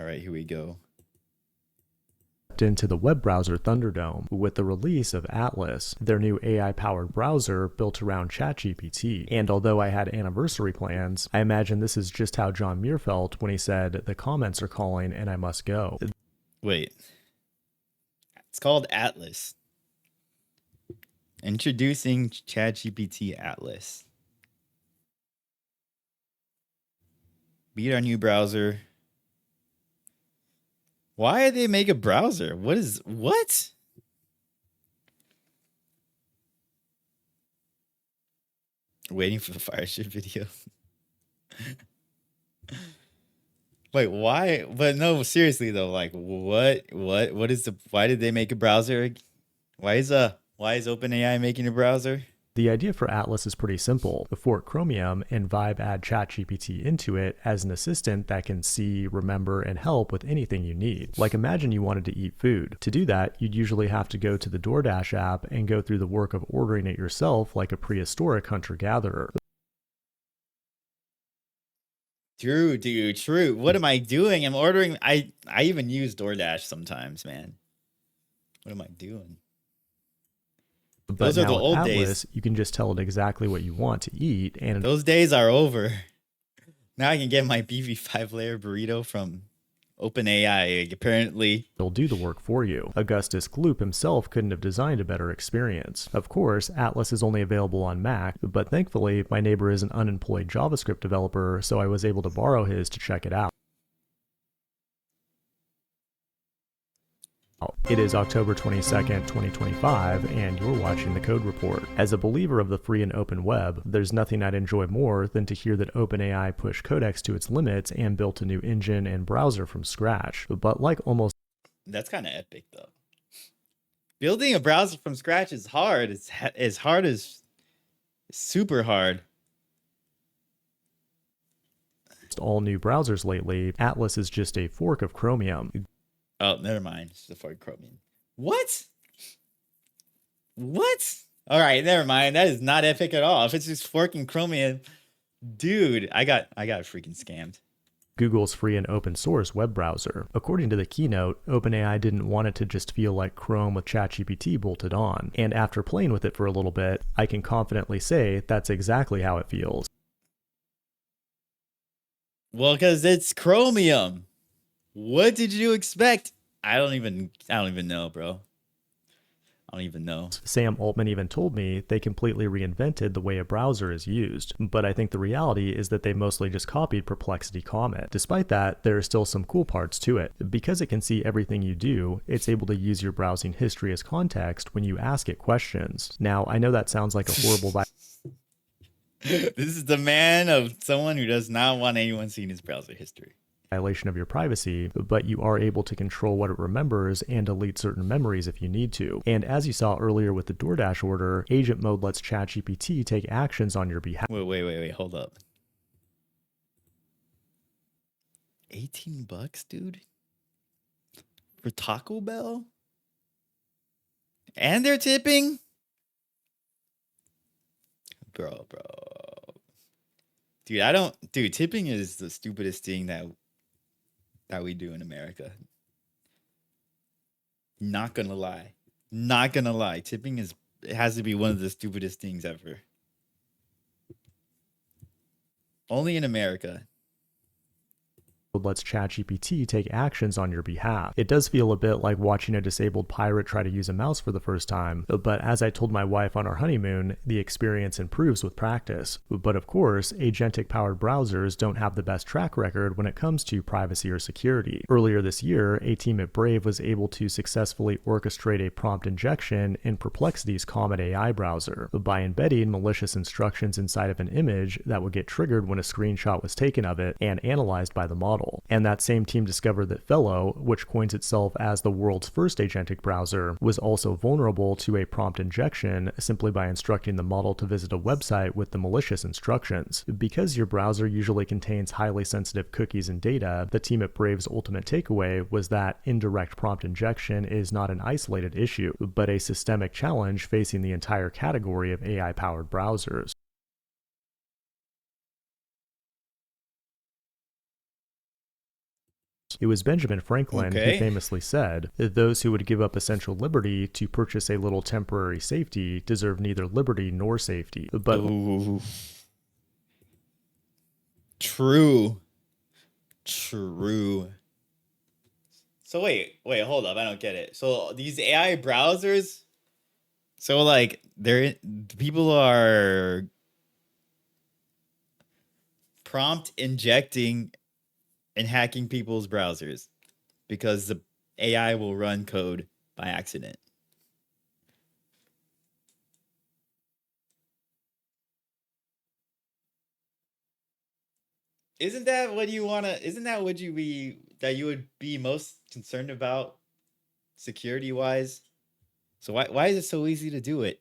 All right, here we go. Into the web browser Thunderdome with the release of Atlas, their new AI-powered browser built around ChatGPT. And although I had anniversary plans, I imagine this is just how John Muir felt when he said, "The comments are calling and I must go." Wait. It's called Atlas. Introducing ChatGPT Atlas. Beat our new browser. Why did they make a browser? What? Waiting for the fire ship video. Wait, why? But no, seriously though, like what is why did they make a browser? Why is OpenAI making a browser? The idea for Atlas is pretty simple. Fork Chromium and Vibe add ChatGPT into it as an assistant that can see, remember, and help with anything you need. Like imagine you wanted to eat food. To do that, you'd usually have to go to the DoorDash app and go through the work of ordering it yourself like a prehistoric hunter-gatherer. True. What am I doing? I'm ordering. I even use DoorDash sometimes, man. What am I doing? But Those are the now with old Atlas, days. you can just tell it exactly what you want to eat, and Those days are over. Now I can get my beefy 5-layer burrito from OpenAI. Apparently, it'll do the work for you. Augustus Gloop himself couldn't have designed a better experience. Of course, Atlas is only available on Mac, but thankfully, my neighbor is an unemployed JavaScript developer, so I was able to borrow his to check it out. It is October 22nd, 2025, and you're watching the Code Report. As a believer of the free and open web, there's nothing I'd enjoy more than to hear that OpenAI pushed Codex to its limits and built a new engine and browser from scratch. But like almost... That's kind of epic, though. Building a browser from scratch is hard. It's as hard as super hard. all new browsers lately, Atlas is just a fork of Chromium. Oh, never mind. It's the fork Chromium. What? All right, never mind. That is not epic at all. If it's just forking Chromium, dude, I got freaking scammed. Google's free and open source web browser. According to the keynote, OpenAI didn't want it to just feel like Chrome with ChatGPT bolted on. And after playing with it for a little bit, I can confidently say that's exactly how it feels. Well, because it's Chromium. What did you expect? I don't even know, bro. I don't even know. Sam Altman even told me they completely reinvented the way a browser is used, but I think the reality is that they mostly just copied Perplexity Comet. Despite that, there are still some cool parts to it. Because it can see everything you do, it's able to use your browsing history as context when you ask it questions. Now, I know that sounds like a horrible This is the man of someone who does not want anyone seeing his browser history. Violation of your privacy, but you are able to control what it remembers and delete certain memories if you need to. And as you saw earlier with the DoorDash order, agent mode lets ChatGPT take actions on your behalf. Wait, hold up. $18, dude? For Taco Bell? And they're tipping? Bro. Dude, tipping is the stupidest thing that we do in America. Not gonna lie. Tipping it has to be one of the stupidest things ever. Only in America. Lets ChatGPT take actions on your behalf. It does feel a bit like watching a disabled pirate try to use a mouse for the first time, but as I told my wife on our honeymoon, the experience improves with practice. But of course, agentic-powered browsers don't have the best track record when it comes to privacy or security. Earlier this year, a team at Brave was able to successfully orchestrate a prompt injection in Perplexity's Comet AI browser by embedding malicious instructions inside of an image that would get triggered when a screenshot was taken of it and analyzed by the model. And that same team discovered that Fellow, which coins itself as the world's first agentic browser, was also vulnerable to a prompt injection simply by instructing the model to visit a website with the malicious instructions. Because your browser usually contains highly sensitive cookies and data, the team at Brave's ultimate takeaway was that indirect prompt injection is not an isolated issue, but a systemic challenge facing the entire category of AI-powered browsers. It was Benjamin Franklin who Okay. famously said that those who would give up essential liberty to purchase a little temporary safety deserve neither liberty nor safety. But Ooh. True. True. So wait, hold up. I don't get it. So these AI browsers, so like people are prompt injecting and hacking people's browsers because the AI will run code by accident. Isn't that what you want to isn't that what you would be most concerned about security wise? So why is it so easy to do it?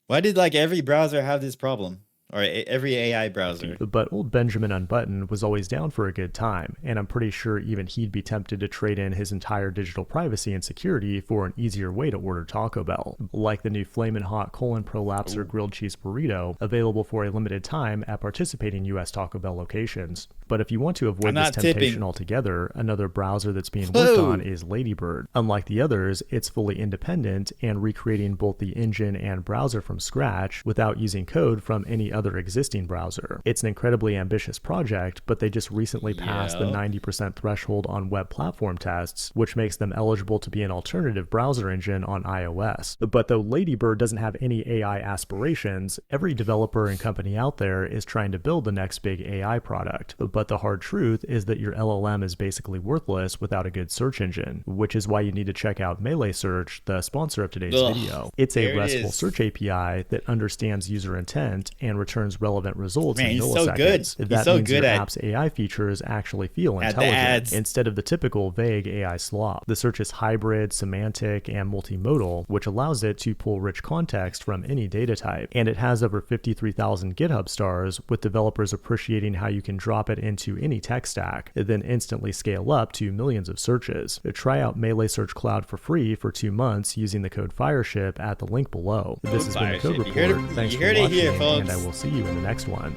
Why did like every browser have this problem? Or every AI browser? But old Benjamin Unbuttoned was always down for a good time, and I'm pretty sure even he'd be tempted to trade in his entire digital privacy and security for an easier way to order Taco Bell, like the new Flamin' Hot Colon Prolapser grilled cheese burrito, available for a limited time at participating US Taco Bell locations. But if you want to avoid this temptation altogether, another browser that's being worked on is Ladybird. Unlike the others, it's fully independent and recreating both the engine and browser from scratch without using code from any other existing browser. It's an incredibly ambitious project, but they just recently passed the 90% threshold on web platform tests, which makes them eligible to be an alternative browser engine on iOS. But though Ladybird doesn't have any AI aspirations, every developer and company out there is trying to build the next big AI product. But the hard truth is that your LLM is basically worthless without a good search engine, which is why you need to check out Melee Search, the sponsor of today's video. It's a RESTful search API that understands user intent and returns relevant results in milliseconds. That means your app's AI features actually feel intelligent instead of the typical vague AI slop. The search is hybrid, semantic, and multimodal, which allows it to pull rich context from any data type. And it has over 53,000 GitHub stars, with developers appreciating how you can drop it into any tech stack, and then instantly scale up to millions of searches. Try out Melee Search Cloud for free for 2 months using the code FIRESHIP at the link below. This has been the Code Report. Thanks for watching, and I will see you in the next one.